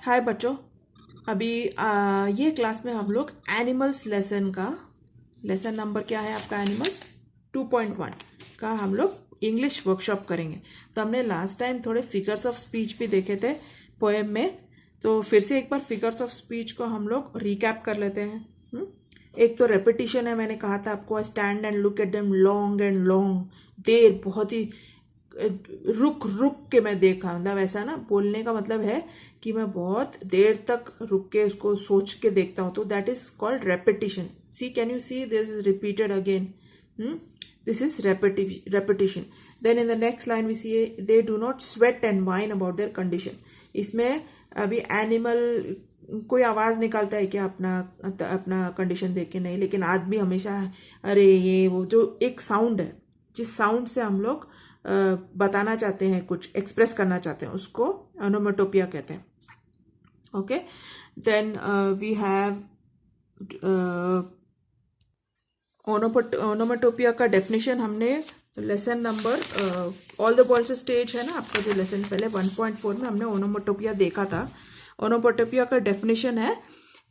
हाय बच्चों, अभी ये क्लास में हम लोग एनिमल्स लेसन का लेसन नंबर क्या है आपका, एनिमल्स 2.1 का हम लोग इंग्लिश वर्कशॉप करेंगे। तो हमने लास्ट टाइम थोड़े फिगर्स ऑफ स्पीच भी देखे थे पोएम में, तो फिर से एक बार फिगर्स ऑफ स्पीच को हम लोग रिकैप कर लेते हैं। एक तो रेपिटिशन है, मैंने कहा था आपको, stand and look at them long and long, देर बहुत ही रुक रुक के मैं देखा, मतलब ऐसा ना बोलने का मतलब है कि मैं बहुत देर तक रुक के उसको सोच के देखता हूँ, तो that is called repetition. See, can you see this is repeated again, this is repetition. Then in the next line we see they do not sweat and whine about their condition. इसमें अभी animal कोई आवाज निकालता है क्या अपना अपना condition देख के? नहीं, लेकिन आदमी हमेशा अरे ये वो जो एक साउंड है, जिस साउंड से हम लोग बताना चाहते हैं, कुछ एक्सप्रेस करना चाहते हैं, उसको ओनोमेटोपिया कहते हैं। Okay, then we have onomatopoeia का डेफिनेशन हमने lesson number all the world's stage है ना आपका, जो लेसन पहले 1.4 में हमने ओनोमेटोपिया देखा था। ओनोमेटोपिया का डेफिनेशन है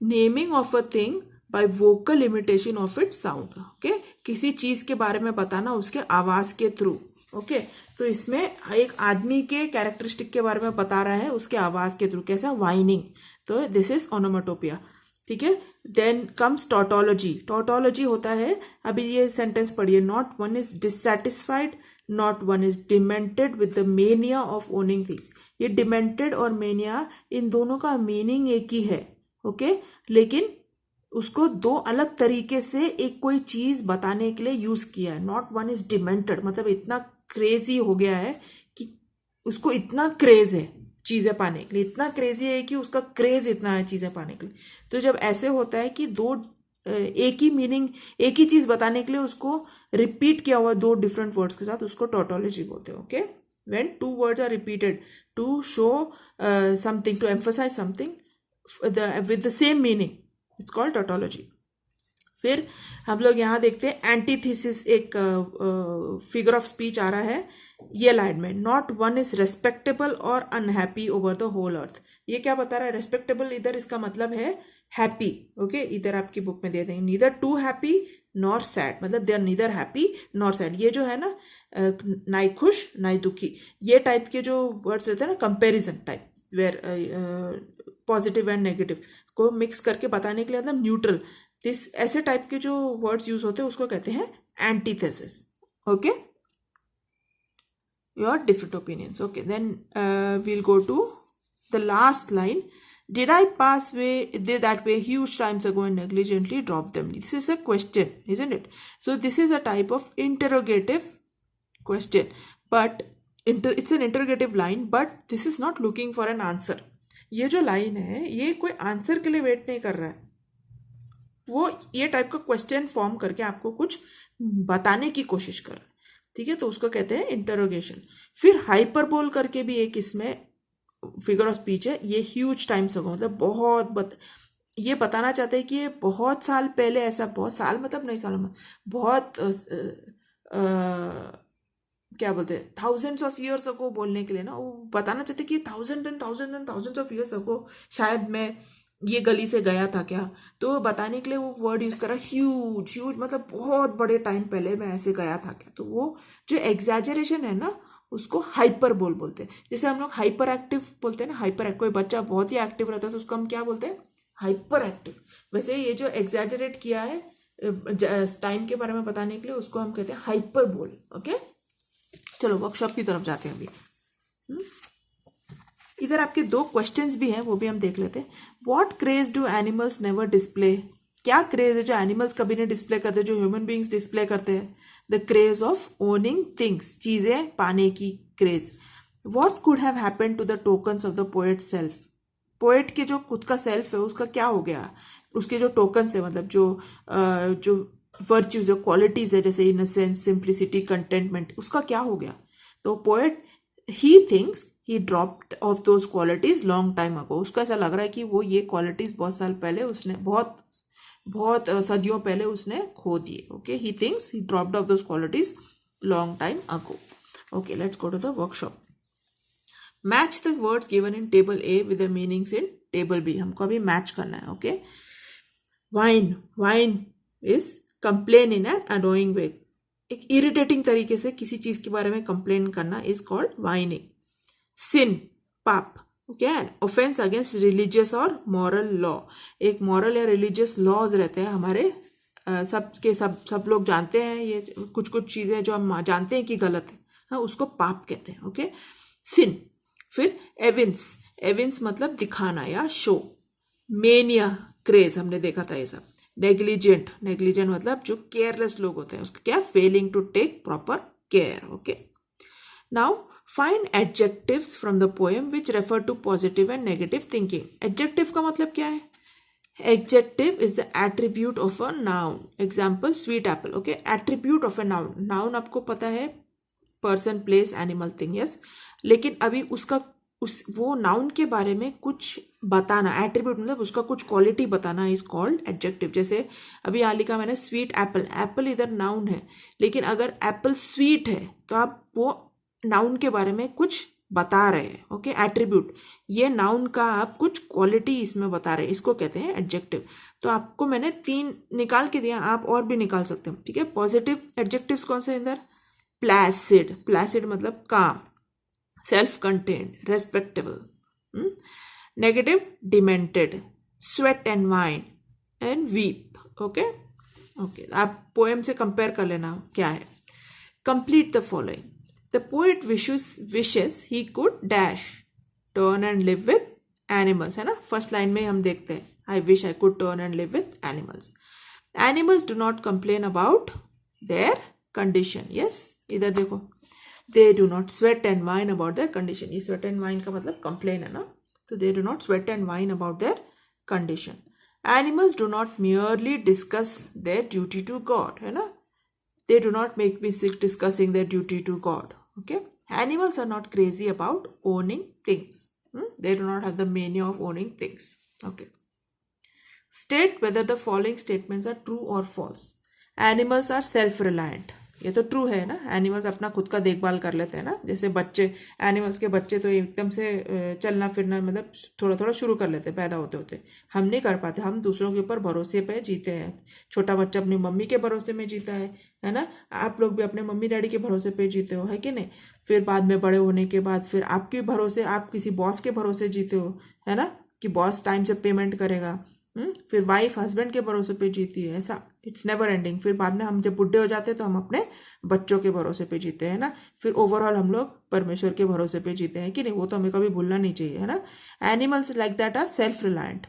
naming of a thing by vocal imitation of its sound. Okay, किसी चीज के बारे में बताना उसके आवाज के थ्रू। ओके, तो इसमें एक आदमी के कैरेक्टरिस्टिक के बारे में बता रहा है उसके आवाज के थ्रू, कैसा? वाइनिंग। तो दिस इज ओनोमेटोपिया। ठीक है, देन कम्स टॉटोलॉजी। टॉटोलॉजी होता है, अभी ये सेंटेंस पढ़िए, not one is dissatisfied, not one is demented with the mania of owning things. ये डिमेंटेड और मेनिया, इन दोनों का मीनिंग एक ही है। ओके, लेकिन उसको दो अलग तरीके से एक कोई चीज बताने के लिए यूज किया है। नॉट वन इज डिमेंटेड मतलब इतना क्रेजी हो गया है कि उसको इतना क्रेज है चीजें पाने के लिए, इतना क्रेजी है कि उसका क्रेज इतना है चीजें पाने के लिए। तो जब ऐसे होता है कि दो एक ही मीनिंग, एक ही चीज बताने के लिए उसको रिपीट किया हुआ दो डिफरेंट वर्ड्स के साथ, उसको टॉटोलॉजी बोलते हैं। Okay, when two words are repeated to show something, to emphasise something with the same meaning, it's called tautology. फिर हम लोग यहाँ देखते हैं एंटीथेसिस, एक फिगर ऑफ स्पीच आ रहा है ये लाइन में, नॉट वन इज रेस्पेक्टेबल और unhappy over the whole earth. ये क्या बता रहा है? रेस्पेक्टेबल इधर इसका मतलब है हैप्पी। ओके, इधर आपकी बुक में दे देंगे, neither too happy nor sad, मतलब they are neither happy nor sad. ये जो है ना, ना खुश ना दुखी, ये टाइप के जो वर्ड्स रहते हैं ना, comparison type, where positive and negative को मिक्स करके बताने के लिए, मतलब न्यूट्रल, दिस ऐसे टाइप के जो वर्ड्स यूज होते हैं उसको कहते हैं antithesis. Okay, your different opinions. Okay, then we'll go to the last line, did I pass that way huge times ago and negligently dropped them? This is a question, isn't it? So this is a type of interrogative question, but it's an interrogative line, but this is not looking for an answer. ये जो line है ये कोई answer के लिए wait नहीं कर रहा है, वो ये टाइप का क्वेश्चन फॉर्म करके आपको कुछ बताने की कोशिश कर रहा है। ठीक है, तो उसको कहते हैं इंटरोगेशन। फिर हाइपरबोल करके भी एक इसमें फिगर ऑफ स्पीच है, ये ह्यूज टाइम्स अगो, मतलब ये बताना चाहते हैं कि ये बहुत साल पहले ऐसा, बहुत साल मतलब नहीं साल, बहुत क्या बोलते हैं, थाउजेंड्स ऑफ ईयर्स अगो बोलने के लिए ना, वो बताना चाहते कि थाउजेंड्स ऑफ ईयर्स अगो शायद मैं ये गली से गया था क्या, तो बताने के लिए वो वर्ड यूज करा ह्यूज। मतलब बहुत बड़े टाइम पहले मैं ऐसे गया था क्या, तो वो जो एग्जैजरेशन है ना उसको हाइपर बोलते हैं। जैसे हम लोग हाइपर एक्टिव बोलते हैं ना, हाइपर एक्टिव, कोई बच्चा बहुत ही एक्टिव रहता है तो उसको हम क्या बोलते हैं? Hyper active. वैसे ये जो एग्जैजरेट किया है टाइम के बारे में बताने के लिए, उसको हम कहते हैं हाइपर बोल। ओके, चलो वर्कशॉप की तरफ जाते हैं अभी। इधर आपके दो क्वेश्चंस भी हैं, वो भी हम देख लेते हैं। What craze do animals never display? क्या क्रेज है जो एनिमल्स कभी नहीं डिस्प्ले करते, जो ह्यूमन बींग्स डिस्प्ले करते हैं? The craze of owning things, चीजें पाने की craze. What could have happened to the tokens of the poet self? Poet के जो खुद का सेल्फ है उसका क्या हो गया? उसके जो टोकन्स है, मतलब जो वर्च्यूज, जो क्वालिटीज है, जैसे इनोसेंस, सिंप्लिसिटी, कंटेंटमेंट, उसका क्या हो गया? तो poet he thinks he dropped off those qualities long time ago. उसको ऐसा लग रहा है कि वो ये क्वालिटीज बहुत साल पहले उसने, बहुत सदियों पहले उसने खो दिए। Okay, he thinks he dropped off those qualities long time ago. Okay, let's go to the workshop. Match the words given in table A with the meanings in table भी हमको अभी मैच करना है. Okay. Whine is complain in an annoying way. एक irritating तरीके से किसी चीज के बारे में कंप्लेन करना इज कॉल्ड वाइनिंग. सिन, पाप. ओके. ऑफेंस अगेंस्ट रिलीजियस और मॉरल लॉ. एक मॉरल या रिलीजियस लॉज रहते हैं हमारे, सब लोग जानते हैं. ये कुछ चीजें जो हम जानते हैं कि गलत है, हाँ, उसको पाप कहते हैं. ओके. सिन. फिर एविंस मतलब दिखाना या शो. मेनिया, क्रेज, हमने देखा था ये सब. नेग्लिजेंट मतलब जो केयरलेस लोग होते हैं, उसका क्या, failing to take proper care. Okay. Now find adjectives from the poem which refer to positive and negative thinking. Adjective का मतलब क्या है? Adjective is the attribute of a noun. Example, sweet apple. Okay, attribute of a noun. Noun आपको पता है person, place, animal, thing. Yes, लेकिन अभी वो नाउन के बारे में कुछ बताना, एट्रीब्यूट मतलब उसका कुछ क्वालिटी बताना इज कॉल्ड एडजेक्टिव. जैसे अभी यहाँ लिखा मैंने स्वीट एप्पल. एप्पल इधर नाउन है, लेकिन अगर एप्पल स्वीट है तो आप वो नाउन के बारे में कुछ बता रहे हैं. ओके. एट्रीब्यूट, ये नाउन का आप कुछ क्वालिटी इसमें बता रहे हैं, इसको कहते हैं एडजेक्टिव. तो आपको मैंने 3 निकाल के दिया, आप और भी निकाल सकते हो. ठीक है. पॉजिटिव एडजेक्टिव्स कौन से इधर? प्लासिड मतलब काम, self contained, respectable. Negative, demented, sweat and wine and weep. Okay. आप पोएम से कंपेयर कर लेना क्या है. Complete the following. The poet wishes he could dash, turn and live with animals. है ना. फर्स्ट लाइन में हम देखते हैं, I wish I could turn and live with animals. Animals do not complain about their condition. Yes, इधर देखो, they do not sweat and whine about their condition. ये sweat and whine का मतलब complain है ना. So they do not sweat and whine about their condition. Animals do not merely discuss their duty to God. है ना. They do not make me sick discussing their duty to God. Okay. Animals are not crazy about owning things. They do not have the mania of owning things. Okay. State whether the following statements are true or false. Animals are self-reliant. ये तो true है ना. Animals अपना खुद का देखभाल कर लेते हैं ना. जैसे बच्चे, एनिमल्स के बच्चे तो एकदम से चलना फिरना मतलब थोड़ा थोड़ा शुरू कर लेते हैं पैदा होते होते. हम नहीं कर पाते, हम दूसरों के ऊपर भरोसे पे जीते हैं. छोटा बच्चा अपनी मम्मी के भरोसे में जीता है ना. आप लोग भी अपने मम्मी डैडी के भरोसे पे जीते हो, है कि नहीं. फिर बाद में बड़े होने के बाद फिर आपके भरोसे, आप किसी बॉस के भरोसे जीते हो, है ना, कि बॉस टाइम से पेमेंट करेगा. फिर वाइफ हस्बैंड के भरोसे पे जीती है. ऐसा इट्स नेवर एंडिंग. फिर बाद में हम जब बुढ़े हो जाते हैं तो हम अपने बच्चों के भरोसे पे जीते हैं ना. फिर ओवरऑल हम लोग परमेश्वर के भरोसे पे जीते हैं कि नहीं. वो तो हमें कभी भूलना नहीं चाहिए, है ना. Animals like that are self reliant,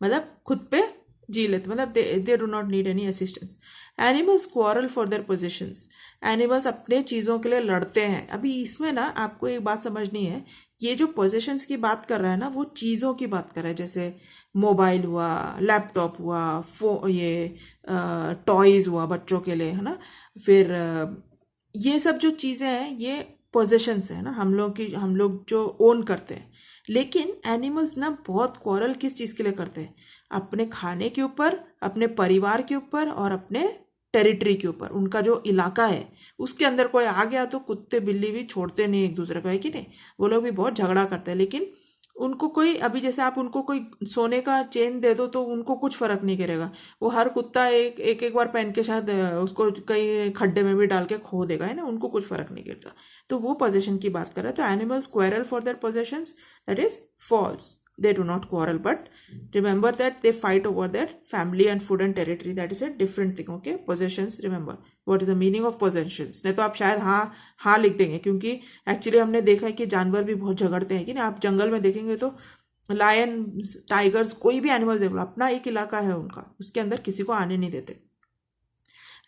मतलब खुद पे जी लेते, मतलब they do not need any assistance. Animals quarrel for their positions. Animals अपने चीज़ों के लिए लड़ते हैं. अभी इसमें ना आपको एक बात समझनी है, ये जो पोजीशंस की बात कर रहा है ना, वो चीज़ों की बात कर रहा है. जैसे मोबाइल हुआ, लैपटॉप हुआ, ये टॉयज़ हुआ बच्चों के लिए, है ना. फिर ये सब जो चीज़ें हैं ये पोजीशंस है ना, हम लोग जो ओन करते हैं. लेकिन एनिमल्स ना बहुत क्वारल किस चीज़ के लिए करते हैं? अपने खाने के ऊपर, अपने परिवार के ऊपर और अपने टेरिटरी के ऊपर. उनका जो इलाका है उसके अंदर कोई आ गया तो कुत्ते बिल्ली भी छोड़ते नहीं एक दूसरे को, है कि नहीं. वो लोग भी बहुत झगड़ा करते हैं. लेकिन उनको कोई, अभी जैसे आप उनको कोई सोने का चेन दे दो तो उनको कुछ फर्क नहीं करेगा. वो हर कुत्ता एक बार पहन के शायद उसको कहीं खड्डे में भी डाल के खो देगा, है ना. उनको कुछ फर्क नहीं करता. तो वो पोजीशन की बात कर रहा है. तो animals quarrel for their positions, that is false. They do not quarrel, but remember that they fight over their family and food and territory. That is a different thing. Okay. Possessions, remember what is the meaning of possessions. नहीं तो आप शायद हाँ लिख देंगे, क्योंकि actually हमने देखा है कि जानवर भी बहुत झगड़ते हैं कि नहीं. आप जंगल में देखेंगे तो लायन, टाइगर्स, कोई भी एनिमल देख लो, अपना एक इलाका है उनका, उसके अंदर किसी को आने नहीं देते.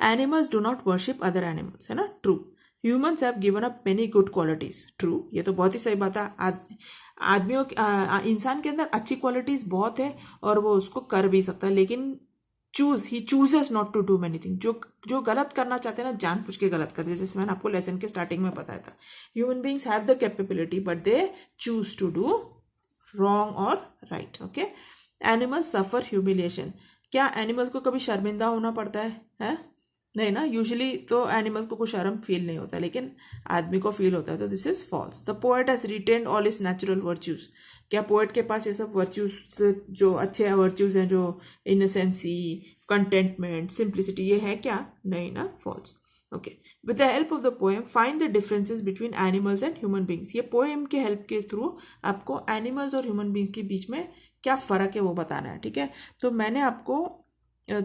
Animals do not worship other animals, है ना. True. Humans have given up many good qualities. True. ये तो बहुत ही सही बात है. आदमियों इंसान के अंदर अच्छी क्वालिटीज बहुत है और वो उसको कर भी सकता है, लेकिन he chooses not to do many thing. जो गलत करना चाहते हैं ना, जानबूझ के गलत करते हैं. जैसे मैंने आपको लेसन के स्टार्टिंग में बताया था, human beings have the capability but they choose to do wrong और right. Okay. Animals suffer humiliation. क्या एनिमल्स को कभी शर्मिंदा होना पड़ता है? नहीं ना, यूजुअली तो एनिमल्स को कुछ शर्म फील नहीं होता, लेकिन आदमी को फील होता है, तो this is false. The poet has retained all his natural virtues. क्या पोएट के पास ये सब वर्च्यूज, जो अच्छे वर्च्यूज हैं, जो इनोसेंसी, कंटेंटमेंट, सिंप्लिसिटी, ये है क्या? नहीं ना, false. Okay, with the help of the poem find the differences between animals and human beings. ये पोएम के हेल्प के थ्रू आपको एनिमल्स और ह्यूमन बींग्स के बीच में क्या फ़र्क है वो बताना है, ठीक है। तो मैंने आपको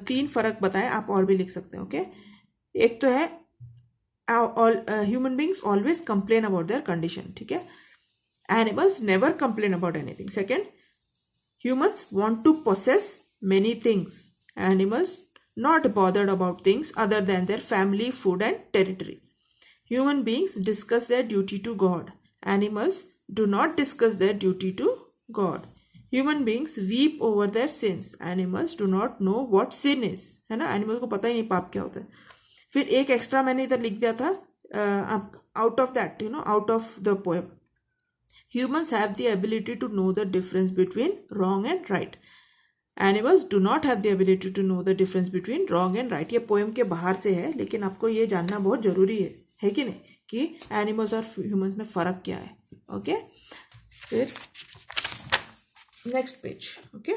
3 फर्क बताए, आप और भी लिख सकते हैं, ओके। एक तो है human beings always complain about their condition, ठीक है। Animals never complain about anything. Second, humans want to possess many things, animals not bothered about things other than their family, food and territory. Human beings discuss their duty to God. Animals do not discuss their duty to God. Human beings weep over their sins. Animals do not know what sin is. है ना, animal को पता ही नहीं पाप क्या होता है। फिर एक एक्स्ट्रा मैंने इधर लिख दिया था, out of that, out of the poem, humans have the ability to know the difference between wrong and right. Animals do not have the ability to know the difference between wrong and right. ये poem के बाहर से है, लेकिन आपको ये जानना बहुत जरूरी है कि नहीं, कि एनिमल्स और ह्यूमंस में फर्क क्या है, ओके। फिर next page, okay.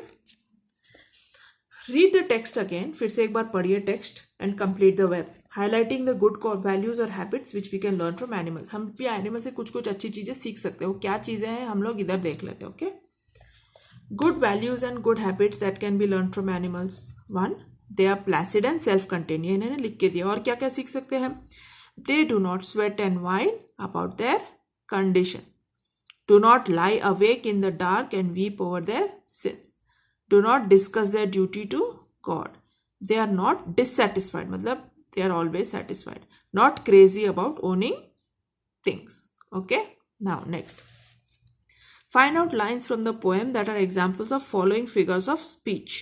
Read the text again, फिर से एक बार पढ़िए text and complete the web, highlighting the good values और habits which we can learn from animals. हम भी एनिमल से कुछ कुछ अच्छी चीजें सीख सकते हैं, वो क्या चीजें हैं हम लोग इधर देख लेते हैं, okay. Good values and good habits that can be learned from animals. 1. They are placid and self-contained. ये इन्होंने लिख के दिया। और क्या क्या सीख सकते हैं? They do not sweat and whine about their condition. Do not lie awake in the dark and weep over their sins. Do not discuss their duty to God. They are not dissatisfied. मतलब they are always satisfied. Not crazy about owning things. Okay? Now next. Find out lines from the poem that are examples of following figures of speech.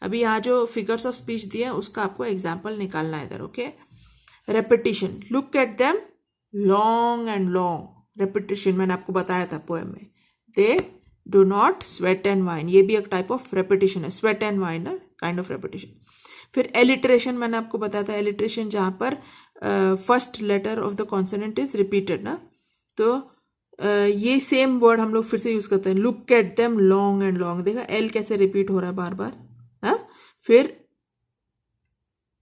अभी यहाँ जो figures of speech दिए हैं उसका आपको example निकालना है इधर, okay. Repetition, look at them long and long. Repetition मैंने आपको बताया था poem में. They do not sweat and whine. ये भी एक type of repetition है, sweat and whine है kind of repetition. फिर alliteration मैंने आपको बताया था, alliteration जहाँ पर first letter of the consonant is repeated ना, तो ये सेम वर्ड हम लोग फिर से यूज करते हैं, look at them long and long. देखा एल कैसे रिपीट हो रहा है बार बार, हाँ। फिर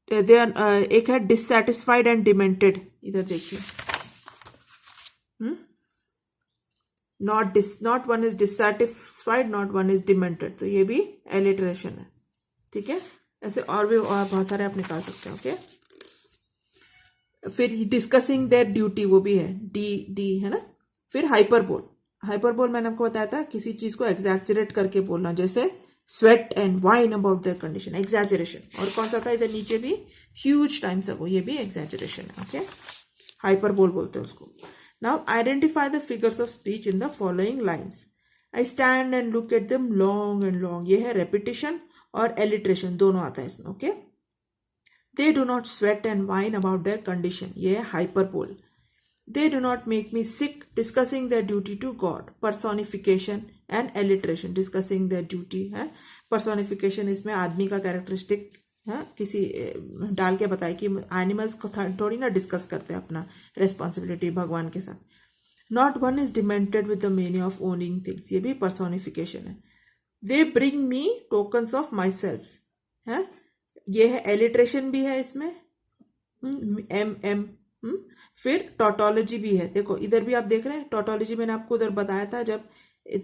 एक है डिससैटिस्फाइड एंड डिमेंटेड, इधर देखिए, not one is dissatisfied, not one is demented, तो ये भी एलिटरेशन है, ठीक है। ऐसे और भी और बहुत सारे आप निकाल सकते हैं, ओके। फिर डिस्कसिंग देयर ड्यूटी, वो भी है, डी है ना। फिर हाइपरबोल, हाइपरबोल मैंने आपको बताया था किसी चीज को एग्जैजरेट करके बोलना, जैसे sweat and whine about their condition, exaggeration. और कौन सा था इधर नीचे भी, ह्यूज टाइम्स अगो, ये भी एग्जैजरेशन है, ओके। हाइपरबोल बोलते हैं उसको। Now identify the figures of speech in the following lines. I stand and look at them long and long, ये है रेपिटेशन और एलिट्रेशन दोनों आता है इसमें, okay. They do not sweat and whine about their condition, ये है hyperbole. They do not make me sick, discussing their duty to God. Personification and alliteration, discussing their duty है। Personification इसमें आदमी का कैरेक्टरिस्टिक है, किसी डाल के बताए कि एनिमल्स को थोड़ी ना डिस्कस करते हैं अपना रेस्पॉन्सिबिलिटी भगवान के साथ। Not one is demented with the meaning of owning things, ये भी personification है। They bring me tokens of myself है, ये है alliteration भी है इसमें, फिर टॉटोलॉजी भी है। देखो इधर भी आप देख रहे हैं, टॉटोलॉजी मैंने आपको उधर बताया था, जब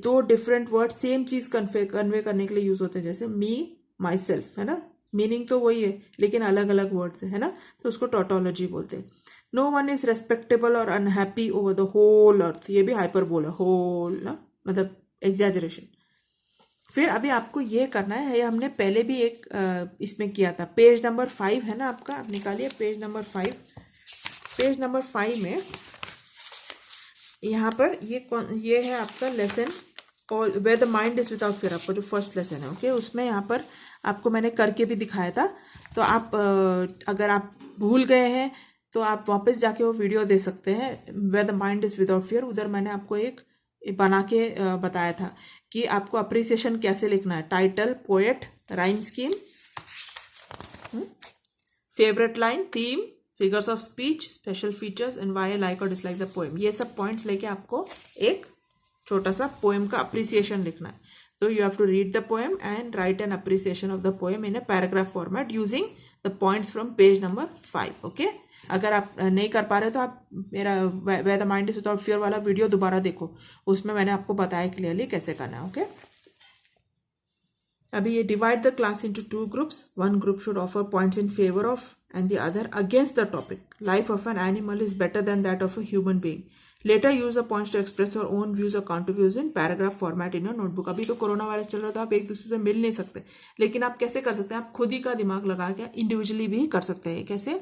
2 डिफरेंट वर्ड सेम चीज कन्वे करने के लिए यूज होते हैं, जैसे मी, माई सेल्फ, है ना, मीनिंग तो वही है लेकिन अलग अलग वर्ड्स है ना, तो उसको टॉटोलॉजी बोलते हैं। नो वन इज रेस्पेक्टेबल और unhappy over the whole earth, ये भी हाइपरबोल है, होल ना, मतलब एग्जैजरेशन। फिर अभी आपको ये करना है, ये हमने पहले भी एक इसमें किया था, पेज नंबर 5 है ना आपका, आप निकालिए पेज नंबर 5। पेज नंबर 5 में यहाँ पर ये है आपका lesson where the mind is without fear, आपका जो फर्स्ट लेसन है, ओके। उसमें यहाँ पर आपको मैंने करके भी दिखाया था, तो आप अगर आप भूल गए हैं तो आप वापस जाके वो वीडियो दे सकते हैं, where the mind is without fear. उधर मैंने आपको एक बना के बताया था कि आपको अप्रिसिएशन कैसे लिखना है, title, poet, rhyme scheme, favourite line, theme, figures of speech, special features and why I like और डिसलाइक द पोएम। ये सब पॉइंट्स लेके आपको एक छोटा सा पोएम का अप्रिसिएशन लिखना है। तो you have to read the poem and write an appreciation of the poem in a paragraph format using the points from page number 5। Okay, अगर आप नहीं कर पा रहे तो आप मेरा where the mind is without fear वाला वीडियो दोबारा देखो, उसमें मैंने आपको बताया क्लियरली कैसे करना है। ओके, अभी ये divide the class into 2 groups. One group should offer points in favour of and the other against the topic. Life of an animal is better than that of a human being. Later use the points to express your own views or counter views in paragraph format in your notebook. अभी तो corona virus चल रहा है तो आप एक दूसरे से मिल नहीं सकते, लेकिन आप कैसे कर सकते हैं, आप खुद ही का दिमाग लगा के इंडिविजुअली भी कर सकते हैं। कैसे?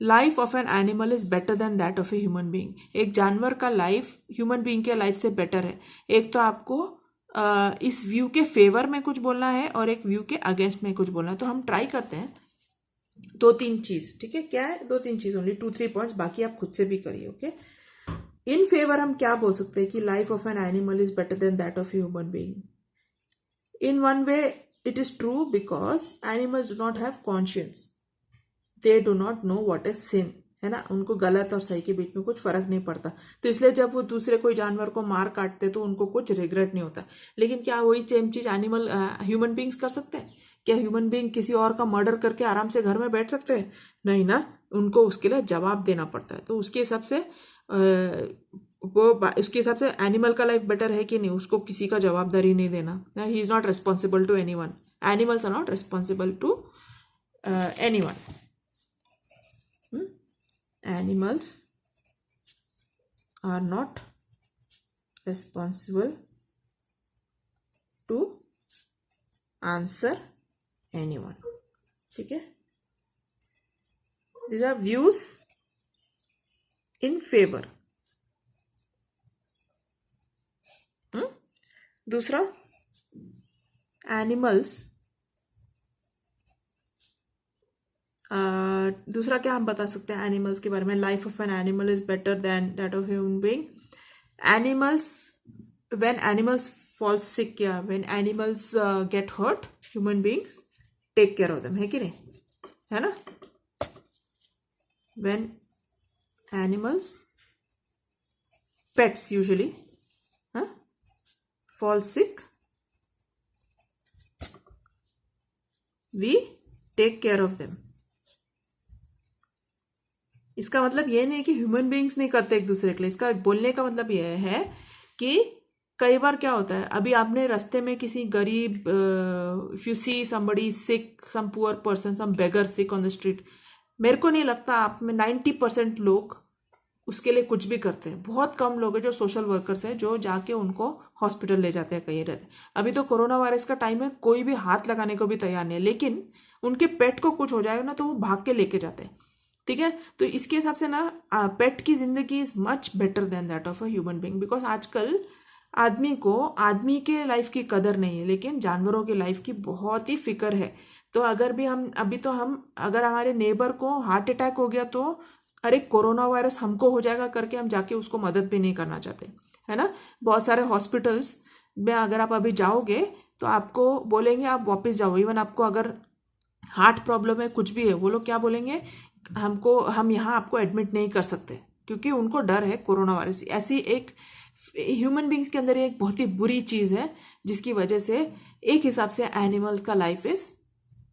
Life of an animal is better than that of a human being. एक जानवर का लाइफ ह्यूमन बीइंग के लाइफ से बेटर है। एक तो आपको इस व्यू के फेवर में कुछ बोलना है और एक व्यू के अगेंस्ट में कुछ बोलना है। तो हम ट्राई करते हैं 2-3 चीज, ठीक है? क्या है? 2-3 चीज ओनली, 2-3 पॉइंट्स, बाकी आप खुद से भी करिए। ओके, इन फेवर हम क्या बोल सकते हैं कि life of an animal is better than that of human being. In one way it is true because animals do not have conscience, they do not know what is sin, है ना? उनको गलत और सही के बीच में कुछ फर्क नहीं पड़ता, तो इसलिए जब वो दूसरे कोई जानवर को मार काटते तो उनको कुछ रिग्रेट नहीं होता। लेकिन क्या वही सेम चीज एनिमल ह्यूमन बींग्स कर सकते हैं? क्या ह्यूमन बींग किसी और का मर्डर करके आराम से घर में बैठ सकते हैं? नहीं ना, उनको उसके लिए जवाब देना पड़ता है। तो उसके हिसाब से उसके हिसाब से एनिमल का लाइफ बेटर है कि नहीं, उसको किसी का जवाबदारी नहीं देना। He is not responsible to anyone, animals are not responsible to anyone. Animals are not responsible to answer anyone. ठीक है? These are views in favor. दूसरा, एनिमल्स, दूसरा क्या हम बता सकते हैं एनिमल्स के बारे में? Life of an animal is better than that of human being. Animals, when animals fall sick या when animals get hurt, human beings take care of them, है कि नहीं? है ना? When animals, pets usually fall sick, we take care of them. इसका मतलब ये नहीं कि ह्यूमन बीइंग्स नहीं करते एक दूसरे के लिए। इसका बोलने का मतलब यह है कि कई बार क्या होता है, अभी आपने रास्ते में किसी गरीब, if you see somebody sick, some poor person, some beggar sick on the street, मेरे को नहीं लगता आप में 90% लोग उसके लिए कुछ भी करते हैं। बहुत कम लोग हैं जो सोशल वर्कर्स हैं जो जाके उनको हॉस्पिटल ले जाते हैं, कहीं रहते हैं। अभी तो कोरोना वायरस का टाइम है, कोई भी हाथ लगाने को भी तैयार नहीं है, लेकिन उनके पेट को कुछ हो जाएगा ना तो वो भाग के लेके जाते हैं। ठीक है? तो इसके हिसाब से ना पेट की जिंदगी is much better than that of a human being, because आजकल आदमी को आदमी के लाइफ की कदर नहीं है, लेकिन जानवरों की लाइफ की बहुत ही फिक्र है। तो अगर भी हम अगर हमारे नेबर को हार्ट अटैक हो गया तो अरे कोरोना वायरस हमको हो जाएगा करके हम जाके उसको मदद भी नहीं करना चाहते, है ना? बहुत सारे हॉस्पिटल्स में अगर आप अभी जाओगे तो आपको बोलेंगे आप वापस जाओ। इवन आपको अगर हार्ट प्रॉब्लम है, कुछ भी है, वो लोग क्या बोलेंगे, हम यहाँ आपको एडमिट नहीं कर सकते, क्योंकि उनको डर है कोरोना वायरस। ऐसी एक ह्यूमन बींग्स के अंदर एक बहुत ही बुरी चीज है जिसकी वजह से एक हिसाब से एनिमल्स का लाइफ इज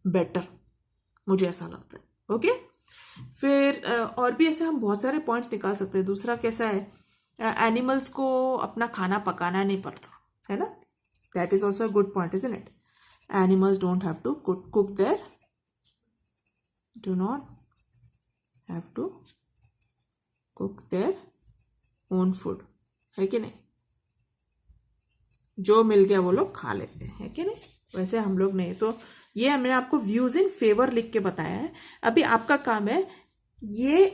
बेटर, मुझे ऐसा लगता है। ओके, फिर और भी ऐसे हम बहुत सारे पॉइंट्स निकाल सकते हैं। दूसरा कैसा है, एनिमल्स को अपना खाना पकाना नहीं पड़ता, है ना? That is also a good point, isn't it? Animals don't have to cook there, do not have to cook their own food, है कि नहीं? जो मिल गया वो लोग खा लेते हैं, है कि नहीं? वैसे हम लोग नहीं। तो ये हमने आपको व्यूज इन फेवर लिख के बताया है। अभी आपका काम है ये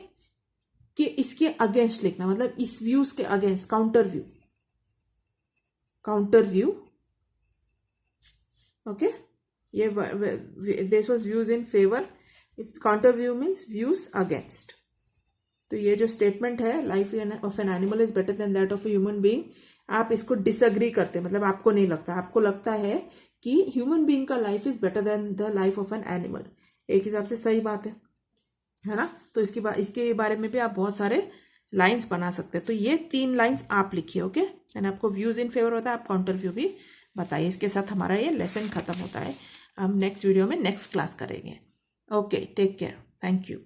कि इसके अगेंस्ट लिखना, मतलब इस व्यूज के अगेंस्ट काउंटर व्यू। ओके, ये this was views in favour, counter view means views against. तो ये जो स्टेटमेंट है life of an animal is better than that of a human being, आप इसको डिसएग्री करते हैं, मतलब आपको नहीं लगता, आपको लगता है कि ह्यूमन बीइंग का life is better then the life of an animal. एक हिसाब से सही बात है ना। तो इसके बारे में भी आप बहुत सारे लाइंस बना सकते हैं। तो ये 3 लाइंस आप लिखिए, ओके। मैंने आपको व्यूज इन फेवर होता है, आप काउंटर व्यू भी बताइए। इसके साथ हमारा ये लेसन खत्म होता है। हम नेक्स्ट वीडियो में नेक्स्ट क्लास करेंगे। Okay, take care, thank you.